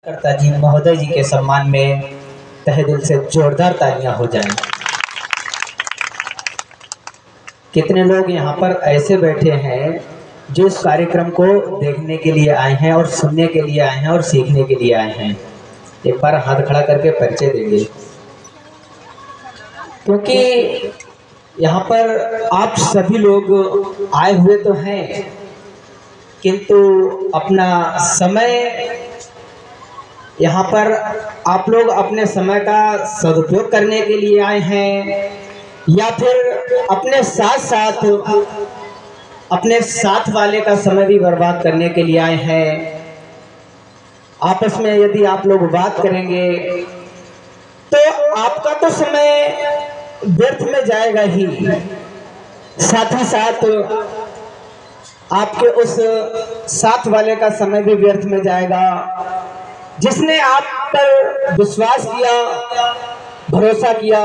करता जी महोदय जी के सम्मान में तहे दिल से जोरदार तालियां हो जाएं। कितने लोग यहाँ पर ऐसे बैठे हैं जो इस कार्यक्रम को देखने के लिए आए हैं और सुनने के लिए आए हैं और सीखने के लिए आए हैं। एक बार हाथ खड़ा करके परिचय देंगे, क्योंकि यहाँ पर आप सभी लोग आए हुए तो हैं, किंतु अपना समय यहाँ पर आप लोग अपने समय का सदुपयोग करने के लिए आए हैं या फिर अपने साथ वाले का समय भी बर्बाद करने के लिए आए हैं। आपस में यदि आप लोग बात करेंगे तो आपका तो समय व्यर्थ में जाएगा ही, साथ ही साथ आपके उस साथ वाले का समय भी व्यर्थ में जाएगा जिसने आप पर विश्वास किया, भरोसा किया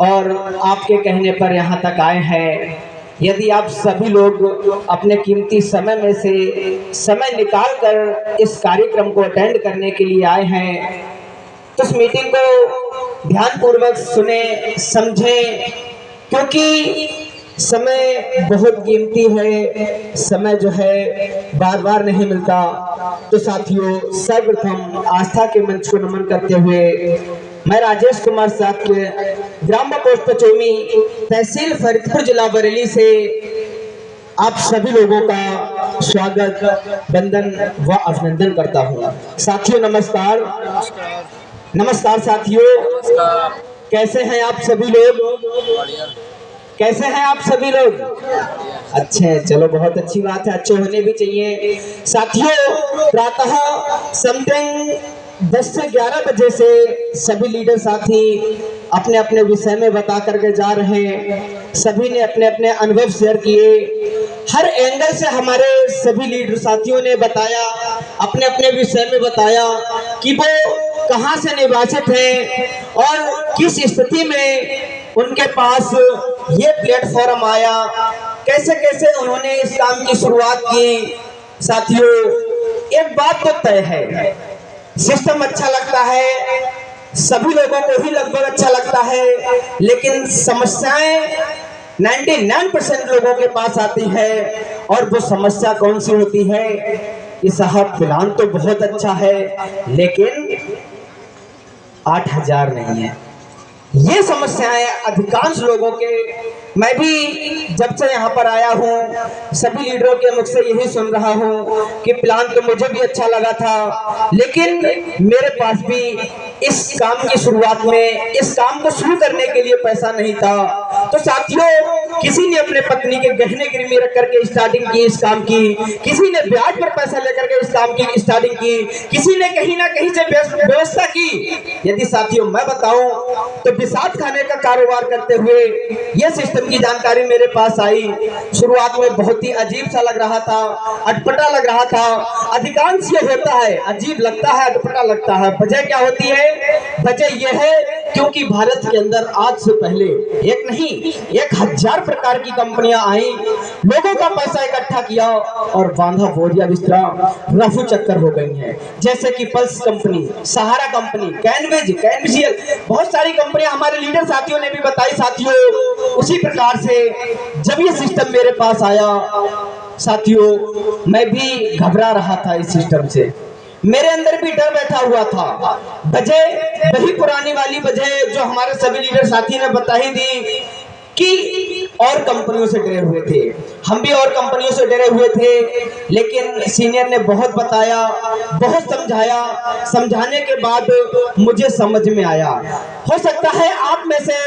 और आपके कहने पर यहाँ तक आए हैं। यदि आप सभी लोग अपने कीमती समय में से समय निकाल कर इस कार्यक्रम को अटेंड करने के लिए आए हैं तो इस मीटिंग को ध्यानपूर्वक सुने, समझें, क्योंकि समय बहुत कीमती है। समय जो है बार बार नहीं मिलता। तो साथियों, सर्वप्रथम आस्था के मंच को नमन करते हुए मैं राजेश कुमार साहब के ग्राम पोस्ट पचौमी, तहसील फरीदपुर, जिला बरेली से आप सभी लोगों का स्वागत, वंदन व अभिनंदन करता हूँ। साथियों नमस्कार। नमस्कार साथियों, कैसे हैं आप सभी लोग? कैसे हैं आप सभी लोग? अच्छे, चलो बहुत अच्छी बात है, अच्छे होने भी चाहिए। साथियों, प्रातः समथिंग 10 से 11 बजे से सभी लीडर साथी अपने अपने विषय में बता करके जा रहे हैं। सभी ने अपने अपने अनुभव शेयर किए। हर एंगल से हमारे सभी लीडर साथियों ने बताया, अपने अपने विषय में बताया कि वो कहाँ से निवासित हैं और किस स्थिति में उनके पास ये प्लेटफॉर्म आया, कैसे कैसे उन्होंने इस काम की शुरुआत की। साथियों, एक बात तो तय है, सिस्टम अच्छा लगता है, सभी लोगों को ही लगभग अच्छा लगता है, लेकिन समस्याएं 99% लोगों के पास आती है। और वो समस्या कौन सी होती है? ये साहब प्लान तो बहुत अच्छा है लेकिन 8,000 नहीं है। ये समस्याएं अधिकांश लोगों के, मैं भी जब से यहाँ पर आया हूँ सभी लीडरों के मुख से यही सुन रहा हूँ कि प्लान तो मुझे भी अच्छा लगा था, लेकिन मेरे पास भी इस काम की शुरुआत में, इस काम को शुरू करने के लिए पैसा नहीं था। तो साथियों, किसी ने अपने पत्नी के गहने गिरवी रख करके स्टार्टिंग की इस काम की, किसी ने ब्याज पर पैसा लेकर के इस काम की स्टार्टिंग की, किसी ने कहीं ना कहीं से व्यवस्था की। यदि साथियों मैं बताऊं तो बिसात खाने का कारोबार करते हुए यह सिस्टम की जानकारी मेरे पास आई। शुरुआत में बहुत ही अजीब सा लग रहा था, अटपटा लग रहा था। अधिकांश ये होता है, अजीब लगता है, अटपटा लगता है। वजह क्या होती है? वजह यह है क्योंकि भारत के अंदर आज से पहले एक नहीं 1,000 प्रकार की कंपनियां आई, लोगों का पैसा इकट्ठा किया और बांधा बोरिया बिस्तरा रफू चक्कर हो गई हैं। जैसे कि पल्स कंपनी, सहारा कंपनी, कैनविजियल, बहुत सारी कंपनियां हमारे लीडर साथियों ने भी बताई। साथियों, उसी प्रकार से जब ये सिस्टम मेरे पास आया साथियों, मैं भी घबरा रहा था इस सिस्टम से, मेरे अंदर भी डर बैठा हुआ था। वजह वही पुरानी वाली वजह जो हमारे सभी लीडर साथी ने बताई दी कि और कंपनियों से डरे हुए थे, हम भी और कंपनियों से डरे हुए थे, लेकिन सीनियर ने बहुत बताया, बहुत समझाया। समझाने के बाद मुझे समझ में आया। हो सकता है आप में से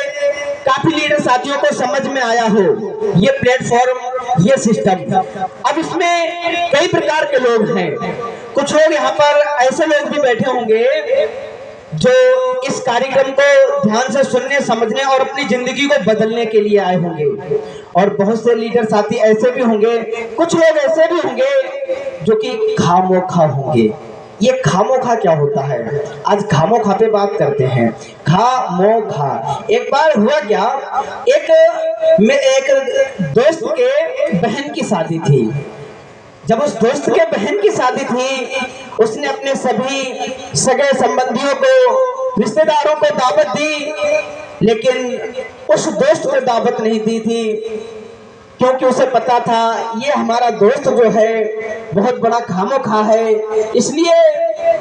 काफी लीडर साथियों को समझ में आया हो ये प्लेटफॉर्म, ये सिस्टम। अब इसमें कई प्रकार के लोग हैं। कुछ लोग यहाँ पर ऐसे लोग भी बैठे होंगे जो इस कार्यक्रम को ध्यान से सुनने, समझने और अपनी जिंदगी को बदलने के लिए आए होंगे। और बहुत से लीडर साथी ऐसे भी होंगे, कुछ लोग ऐसे भी होंगे जो कि खामोखा होंगे। ये खामोखा क्या होता है? आज खामोखा पे बात करते हैं। खामोखा, एक बार हुआ क्या, एक दोस्त के बहन की शादी थी। जब उस दोस्त के बहन की शादी थी, उसने अपने सभी सगे संबंधियों को, रिश्तेदारों को दावत दी, लेकिन उस दोस्त को दावत नहीं दी थी, क्योंकि उसे पता था ये हमारा दोस्त जो है बहुत बड़ा खामोखा है। इसलिए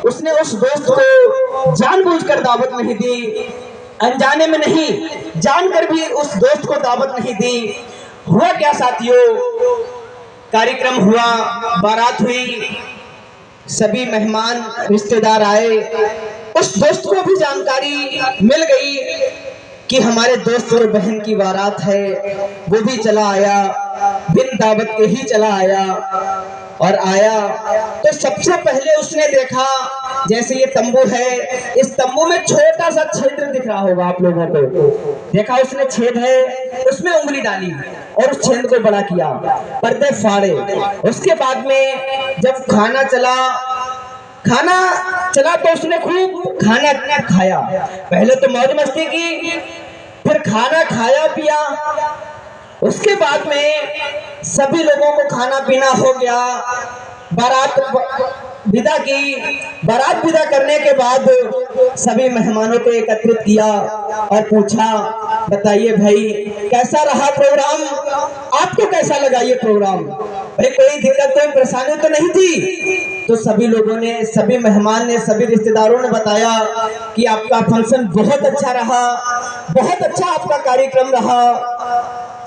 उसने उस दोस्त को जानबूझकर दावत नहीं दी, अनजाने में नहीं, जानकर भी उस दोस्त को दावत नहीं दी। हुआ क्या साथियों, कार्यक्रम हुआ, बारात हुई, सभी मेहमान रिश्तेदार आए। उस दोस्त को भी जानकारी मिल गई कि हमारे दोस्त और बहन की बारात है। वो भी चला आया, बिन दावत के ही चला आया। और आया तो सबसे पहले उसने देखा, जैसे ये तंबू है, इस तंबू में छोटा सा छेद दिख रहा होगा आप लोगों को। देखा उसने छेद है, उसमें उंगली डाली और उस छेद को बड़ा किया, पर्दे फाड़े। उसके बाद में जब खाना चला तो उसने खूब खाना खाया। पहले तो मौज मस्ती की, फिर खाना खाया पिया। उसके बाद में सभी लोगों को खाना पीना हो गया, बारात विदा की। बारात विदा करने के बाद सभी मेहमानों को एकत्रित किया और पूछा, बताइए भाई कैसा रहा प्रोग्राम, आपको कैसा लगा ये प्रोग्राम? भाई कोई दिक्कत कोई परेशानी तो नहीं थी? तो सभी लोगों ने, सभी मेहमान ने, सभी रिश्तेदारों ने बताया कि आपका फंक्शन बहुत अच्छा रहा, बहुत अच्छा आपका कार्यक्रम रहा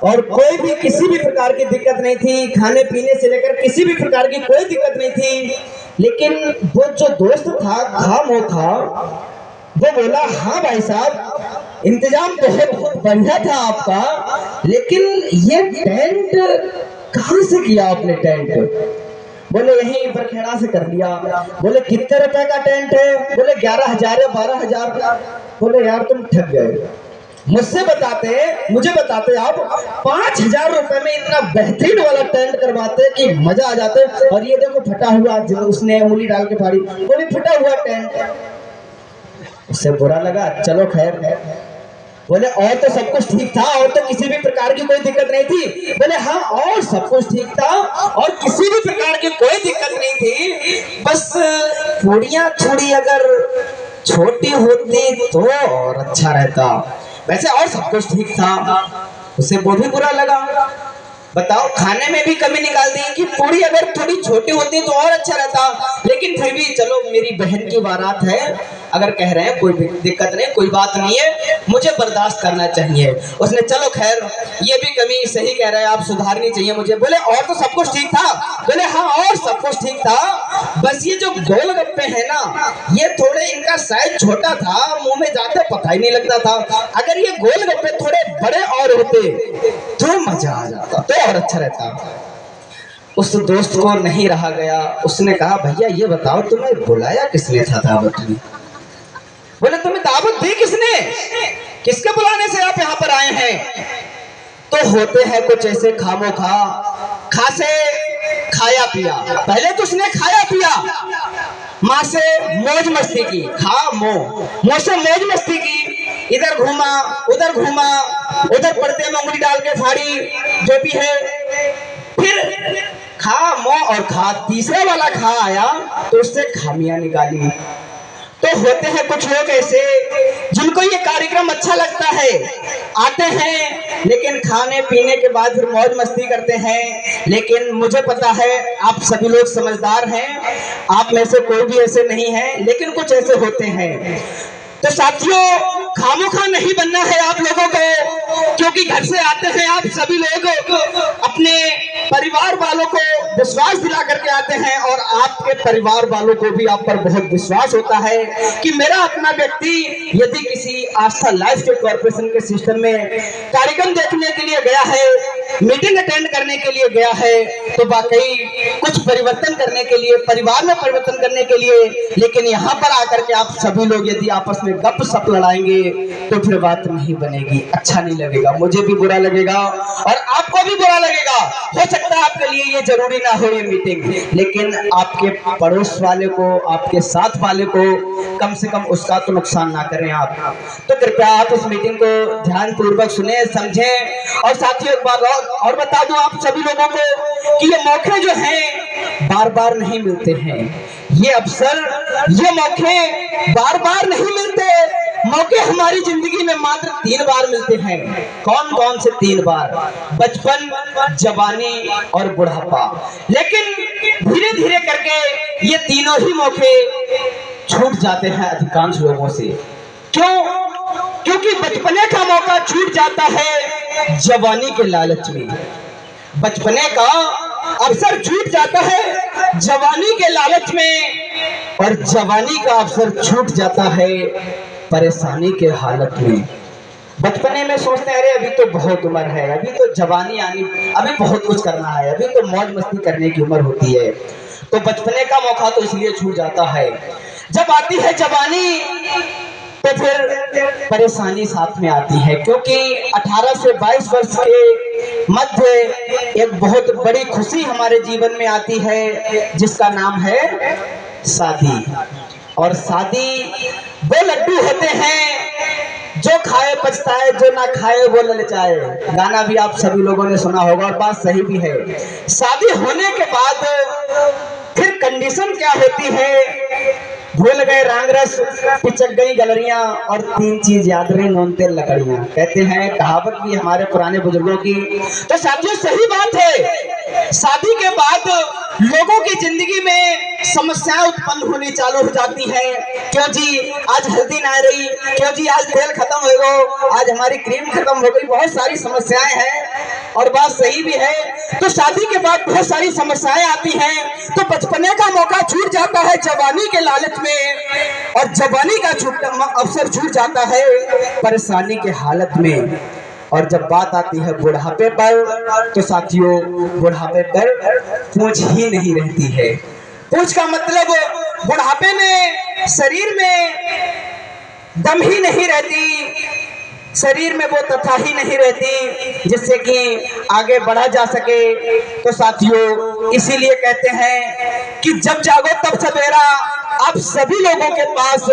और कोई भी किसी भी प्रकार की दिक्कत नहीं थी, खाने पीने से लेकर किसी भी प्रकार की कोई दिक्कत नहीं थी। लेकिन वो जो दोस्त था खामोखा, वो बोला, हाँ भाई साहब इंतजाम बहुत बढ़िया था आपका, लेकिन ये टेंट कहाँ से किया आपने? टेंट बोले यहीं बरखेड़ा से कर लिया। बोले कितने रुपए का टेंट है? बोले 11,000 या 12,000। बोले यार तुम ठग गए, मुझे बताते आप 5,000 रुपए में इतना बेहतरीन वाला टेंट करवाते कि मजा आ जाते। और ये देखो फटा हुआ, उसने उंगली डाल के फाड़ी, वो भी फटा हुआ टेंट। उससे बुरा लगा, चलो खैर। बोले और तो सब कुछ ठीक था, और तो किसी भी प्रकार की कोई दिक्कत नहीं थी? बोले हाँ और सब कुछ ठीक था और किसी भी प्रकार की कोई दिक्कत नहीं थी, बस पूड़ियाँ थोड़ी अगर छोटी होती तो और अच्छा रहता, वैसे और सब कुछ ठीक था। उसे वो भी बुरा लगा। बताओ, खाने में भी कमी निकाल दी कि पूरी अगर थोड़ी छोटी होती तो और अच्छा रहता, लेकिन फिर भी चलो मेरी बहन की बारात है, अगर कह रहे हैं कोई दिक्कत नहीं, कोई बात नहीं है, मुझे बर्दाश्त करना चाहिए। उसने चलो खैर ये भी कमी सही कह रहे हैं आप, सुधारनी चाहिए मुझे। बोले और तो सब कुछ ठीक था? बोले हाँ और सब कुछ ठीक था, बस ये जो गोलगप्पे हैं ना, ये थोड़े इनका साइज छोटा था, मुंह में जाते पता ही नहीं लगता था। अगर ये गोलगप्पे थोड़े बड़े और होते तो मजा आ जाता, तो और अच्छा रहता। उस दोस्त को नहीं रहा गया, उसने कहा भैया ये बताओ तुम्हें बुलाया किसने था दावत में? बोले तुम्हें दावत दी किसने, किसके बुलाने से आप यहाँ पर आए हैं? तो होते हैं कुछ ऐसे खामोखा, खासे खाया पिया। पहले तो उसने खाया पिया, माँ से मौज मस्ती की, मुँह से मौज मस्ती की, इधर घूमा उधर घूमा, उधर पर्दे में उंगली डाल के फाड़ी, जो भी है। फिर खा मोह और खा, तीसरा वाला खा आया तो उससे खामियां निकाली। तो होते हैं कुछ लोग ऐसे जिनको ये कार्यक्रम अच्छा लगता है, आते हैं लेकिन खाने पीने के बाद फिर मौज मस्ती करते हैं। लेकिन मुझे पता है आप सभी लोग समझदार हैं, आप में से कोई भी ऐसे नहीं है, लेकिन कुछ ऐसे होते हैं। तो साथियों खामोखा नहीं बनना है आप लोगों को, क्योंकि घर से आते हैं आप सभी लोग अपने परिवार वालों को विश्वास दिला करके आते हैं, और आपके परिवार वालों को भी आप पर बहुत विश्वास होता है कि मेरा अपना व्यक्ति यदि किसी आस्था लाइफ के कॉर्पोरेशन के सिस्टम में कार्यक्रम देखने के लिए गया है, मीटिंग अटेंड करने के लिए गया है, तो वाकई कुछ परिवर्तन करने के लिए, परिवार में परिवर्तन करने के लिए। लेकिन यहाँ पर आकर के आप सभी लोग यदि आपस में गप सप लड़ाएंगे तो फिर बात नहीं बनेगी, अच्छा नहीं लगेगा, मुझे भी बुरा लगेगा और आपको भी बुरा लगेगा। हो सकता है आपके लिए ये जरूरी ना हो ये मीटिंग, लेकिन आपके पड़ोस वाले को, आपके साथ वाले को कम से कम उसका तो नुकसान ना करें आप। तो कृपया आप इस मीटिंग को ध्यान पूर्वक सुने, समझें। और साथियों एक बात और बता दूं आप सभी लोगों को कि ये मौके जो हैं बार बार नहीं मिलते हैं। ये अवसर, ये मौके बार बार नहीं मिलते। मौके हमारी जिंदगी में मात्र 3 बार मिलते हैं। कौन कौन से 3 बार? बचपन, जवानी और बुढ़ापा। लेकिन धीरे धीरे करके ये तीनों ही मौके छूट जाते हैं अधिकांश लोगों से। क्यों? क्योंकि बचपने का मौका छूट जाता है जवानी के लालच में। बचपने का अवसर छूट जाता है जवानी के लालच में, और जवानी का अवसर छूट जाता है परेशानी के हालत में। बचपने में सोचते हैं अरे अभी तो बहुत उम्र है, अभी तो जवानी आनी, अभी बहुत कुछ करना है, अभी तो मौज मस्ती करने की उम्र होती है। तो बचपने का मौका तो इसलिए छूट जाता है। जब आती है जवानी तो फिर परेशानी साथ में आती है, क्योंकि 18 से 22 वर्ष के मध्य एक बहुत बड़ी खुशी हमारे जीवन में आती है, जिसका नाम है शादी। और शादी वो लड्डू होते हैं जो खाए पछताए, जो ना खाए वो ललचाए। गाना भी आप सभी लोगों ने सुना होगा और बात सही भी है। शादी होने के बाद फिर कंडीशन क्या होती है? भूल गए रंग रस, पिचक गई गलरियां, और 3 चीज याद रही, नून तेल लकड़ियां। कहते हैं, कहावत भी हमारे पुराने बुजुर्गों की। तो साथियों सही बात है, शादी के बाद लोगों की जिंदगी में समस्याएं उत्पन्न होनी चालू हो जाती है। क्यों जी आज हल्दी ना रही, क्यों जी आज तेल खत्म हो गया, आज हमारी क्रीम खत्म हो गई, बहुत सारी समस्याएं हैं। और बात सही भी है। तो शादी के बाद बहुत सारी समस्याएं आती हैं। तो बचपने का मौका छूट जाता है जवानी के लालच में, और जवानी का अवसर छूट जाता है परेशानी के हालत में। और जब बात आती है बुढ़ापे पर, तो साथियों बुढ़ापे पर पूंछ ही नहीं रहती है। पूंछ का मतलब बुढ़ापे में शरीर में दम ही नहीं रहती, शरीर में वो तथा ही नहीं रहती जिससे कि आगे बढ़ा जा सके। तो साथियों इसीलिए कहते हैं कि जब जागो तब सवेरा। आप सभी लोगों के पास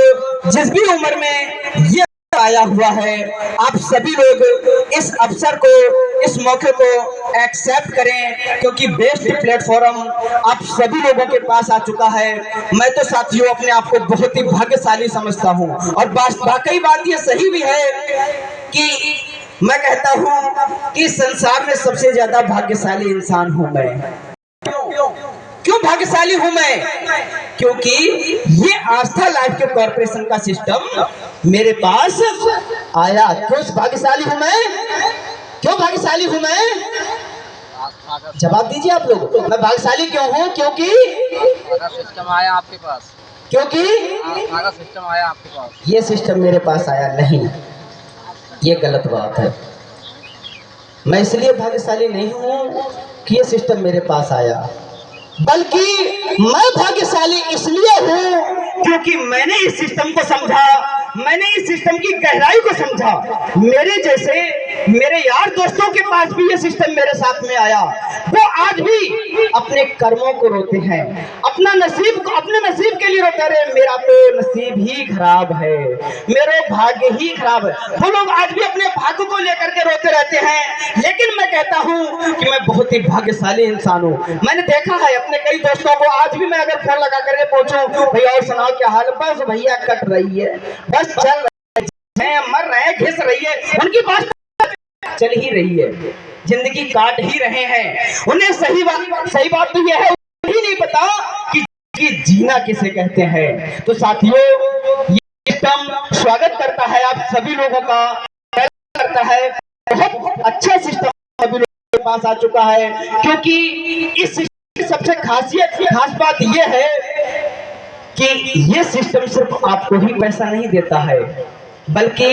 जिस भी उम्र में ये आया हुआ है, आप सभी लोग इस अवसर को, इस मौके को एक्सेप्ट करें, क्योंकि बेस्ट प्लेटफॉर्म आप सभी लोगों के पास आ चुका है। मैं तो साथियों अपने आप को बहुत ही भाग्यशाली समझता हूं, और वाकई बात ये सही भी है कि मैं कहता हूं कि संसार में सबसे ज्यादा भाग्यशाली इंसान हूं मैं। क्यों भाग्यशाली हूं मैं? क्योंकि ये आस्था लाइफ के कॉर्पोरेशन का सिस्टम मेरे पास आया। क्यों भाग्यशाली हूं मैं? क्यों भाग्यशाली हूं मैं? जवाब दीजिए आप लोग। मैं भाग्यशाली क्यों हूं? क्योंकि सिस्टम आया आपके पास। क्योंकि सिस्टम आया आपके पास। ये सिस्टम मेरे पास आया नहीं, ये गलत बात है। मैं इसलिए भाग्यशाली नहीं हूं कि ये सिस्टम मेरे पास आया, बल्कि मैं भाग्यशाली इसलिए हूं क्योंकि मैंने इस सिस्टम को समझा, मैंने इस सिस्टम की गहराई को समझा। मेरे जैसे मेरे यार दोस्तों के पास भी ये सिस्टम मेरे साथ में आया। वो आज भी अपने कर्मों को रोते हैं, अपना नसीब को, अपने नसीब के लिए रोते रहे। मेरा तो नसीब ही खराब है, मेरा भाग्य ही खराब है। वो लोग आज भी अपने भाग्य को लेकर के रोते रहते हैं। लेकिन मैं कहता हूं कि मैं बहुत ही भाग्यशाली इंसान हूं। मैंने देखा है अपने कई दोस्तों को, आज भी मैं अगर फोन लगा करके पूछूं भैया और सुनाओ क्या हाल है, बस भैया कट रही है, बस चल रही है, मर रहे, घिस रही है, उनकी बात चल ही रही है, जिंदगी काट ही रहे हैं। उन्हें सही बात तो यह है, उन्हें नहीं पता कि जीना किसे कहते हैं। तो साथियों ये सिस्टम स्वागत करता है आप सभी लोगों का, करता है। बहुत अच्छा सिस्टम सभी लोगों के पास आ चुका है, क्योंकि इस सिस्टम की सबसे खास बात यह है कि ये सिस्टम सिर्फ आपको ही पैसा नहीं देता है, बल्कि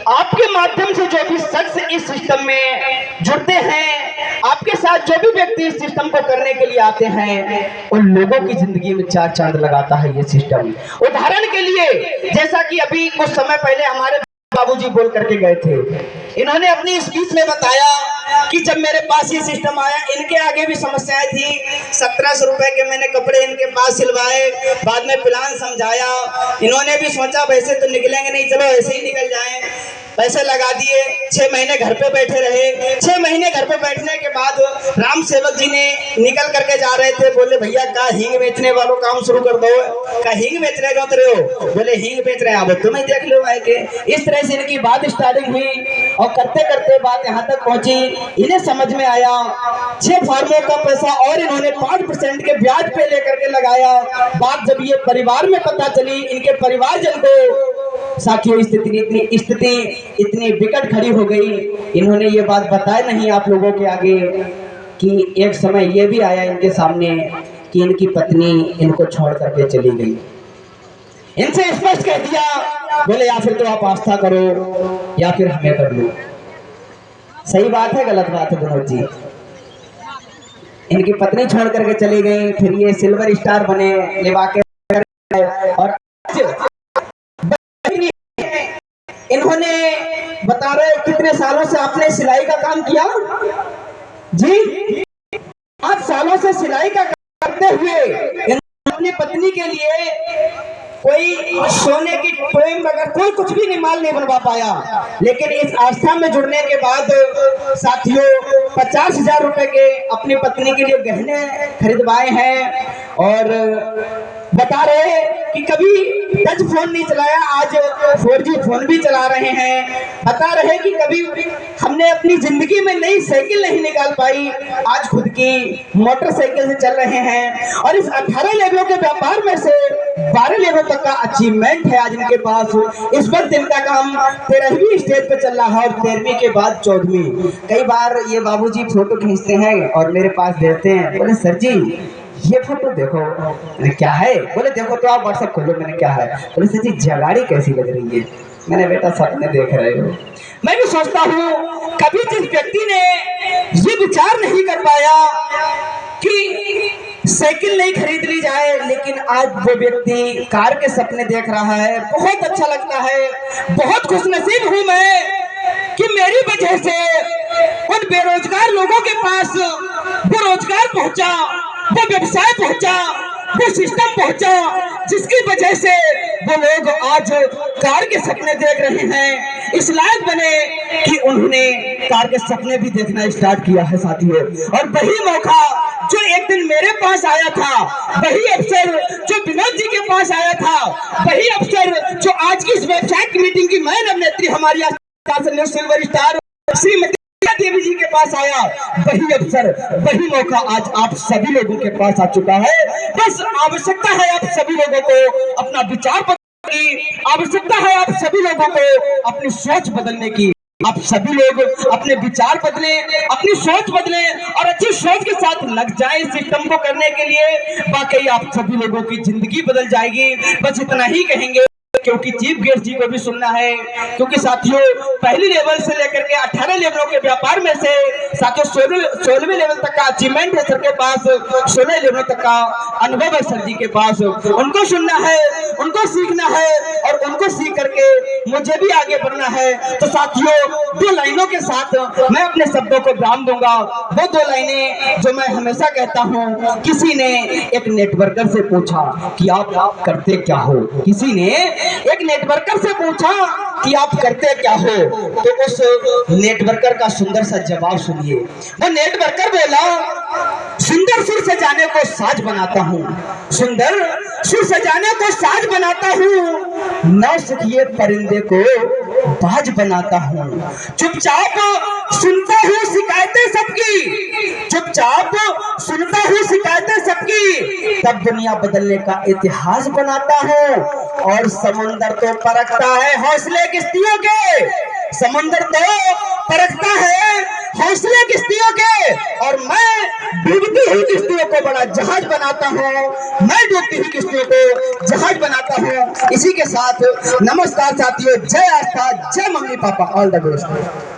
आपके माध्यम से जो भी शख्स इस सिस्टम में जुड़ते हैं, आपके साथ जो भी व्यक्ति इस सिस्टम को करने के लिए आते हैं, उन लोगों की जिंदगी में 4 चांद लगाता है ये सिस्टम। उदाहरण के लिए जैसा कि अभी कुछ समय पहले हमारे बाबूजी बोल करके गए थे, इन्होंने अपनी स्पीच में बताया कि जब मेरे पास ये सिस्टम आया, इनके आगे भी समस्याएं थी। 1700 रुपए के मैंने कपड़े इनके पास सिलवाए, बाद में प्लान समझाया, इन्होंने भी सोचा वैसे तो निकलेंगे नहीं, चलो ऐसे ही निकल जाएं। पैसे लगा दिए, 6 महीने घर पे बैठे रहे। 6 महीने घर पे बैठने के बाद राम सेवक जी ने निकल करके जा रहे थे, बोले भैया का हींग बेचने वालों काम शुरू कर दो। का हींग बेचने का उतरे हो? बोले हींग बेच रहे हैं, अब तुम्हें देख लो भाई के। इस तरह से इनकी बात स्टार्टिंग हुई और करते करते बात यहाँ तक पहुंची। इन्हें समझ में आया 6 फार्मों का पैसा और इन्होंने 5% के ब्याज पे लेकर के लगाया। बात जब ये परिवार में पता चली, इनके परिवारजन को, साथियों स्थिति इतनी विकट खड़ी हो गई। इन्होंने ये बात बताया नहीं आप लोगों के आगे कि एक समय ये भी आया इनके सामने कि इनकी पत्नी इनको छोड़ करके चली गई। इनसे स्पष्ट कह दिया, बोले या फिर तो आप आस्था करो या फिर हमें कर लो। सही बात है गलत बात है विनोद जी? इनकी पत्नी छोड़ करके चली गई, फिर ये सिल्वर स्टार बने लेवा के, और इन्होंने बता रहे कितने सालों से आपने सिलाई का काम किया जी? 8 सालों से सिलाई का काम करते हुए अपनी पत्नी के लिए कोई सोने की फ्रेम वगैरह कोई कुछ भी निमाल नहीं बनवा पाया। लेकिन इस आस्था में जुड़ने के बाद साथियों 50,000 रुपए के अपनी पत्नी के लिए गहने खरीदवाए हैं। और बता रहे कि कभी टच फोन नहीं चलाया, आज 4G फोन भी चला रहे हैं। बता रहे कि कभी हमने अपनी जिंदगी में नई साइकिल नहीं निकाल पाई, आज खुद की मोटरसाइकिल से चल रहे हैं। और इस 18 लेवलों के व्यापार में से 12 लेवल तक का अचीवमेंट है आज इनके पास। इस वक्त इनका काम 13वीं स्टेज पे चल रहा है और 13वीं के बाद 14वीं। कई बार ये बाबूजी फोटो खींचते हैं और मेरे पास देते हैं, बोले सर जी ये फोटो देखो। मैंने क्या है? बोले देखो तो आप व्हाट्सएप खोलो। मैंने क्या है? बोले सर जी जगाड़ी कैसी लग रही है? मैंने बेटा सपने देख रहे हो। मैं भी सोचता हूँ कभी जिस व्यक्ति ने ये विचार नहीं कर पाया कि साइकिल नहीं खरीद ली जाए, लेकिन आज वो व्यक्ति कार के सपने देख रहा है। बहुत अच्छा लगता है, बहुत खुशनसीब हूँ मैं कि मेरी वजह से उन बेरोजगार लोगों के पास वो रोजगार पहुंचा, वो व्यवसाय पहुंचा, वो सिस्टम पहुंचा, जिसकी वजह से वो लोग आज कार के सपने देख रहे हैं। इस लायक बने कि उन्होंने कार के सपने भी देखना स्टार्ट किया है साथियों। और वही मौका जो एक दिन मेरे पास आया था, वही अवसर जो विनोद जी के पास आया था, वही अवसर जो आज की इस वेबसाइट की मीटिंग की मैन अभिनेत्री हमारी सिल्वर स्टार श्रीमती देवी जी के पास आया, वही अवसर वही मौका आज आप सभी लोगों के पास आ चुका है। बस आवश्यकता है आप सभी लोगों को अपना विचार बदलने की, आवश्यकता है आप सभी लोगों को अपनी सोच बदलने की। आप सभी लोग अपने विचार बदलें, अपनी सोच बदलें और अच्छी सोच के साथ लग जाएं इस सिस्टम को करने के लिए। वाकई आप सभी लोगों की जिंदगी बदल जाएगी। बस इतना ही कहेंगे, क्योंकि चीफ गेस्ट जी को भी सुनना है। क्योंकि साथियों पहली लेवल से लेकर के 18 लेवलों के व्यापार में से साथियों 16वें लेवल तक का अचीवमेंट है सर के पास, 16 लेवल तक का अनुभव है सर जी के पास। उनको सुनना है, उनको सीखना है और उनको सीख करके मुझे भी आगे बढ़ना है। तो साथियों 2 लाइनों के साथ मैं अपने शब्दों को विराम दूंगा। वो 2 लाइनें जो मैं हमेशा कहता हूँ। किसी ने एक नेटवर्कर से पूछा कि आप करते क्या हो? किसी ने एक नेटवर्कर से पूछा कि आप करते क्या हो? तो उस नेटवर्कर का सुंदर सा जवाब सुनिए। वो नेटवर्कर बोला, सुंदर सुर सजाने को साज बनाता हूँ, सुंदर सुर सजाने को साज बनाता हूँ, नौ सखिए परिंदे को बाज बनाता हूँ, चुपचाप सुनता हूँ शिकायतें सबकी, चुपचाप सुनता हूँ शिकायतें सबकी, तब दुनिया बदलने का इतिहास बनाता हूँ। और समुंदर तो परखता है हौसले किश्तियों के, समुंदर तो परखता है हौसले किश्तियों के, और मैं डूबती हुई किश्तियों को बड़ा जहाज बनाता हूँ, मैं डूबती हुई किश्तियों को जहाज बनाता हूँ। इसी के साथ नमस्कार साथियों, जय आस्था, जय mummy papa, all the best.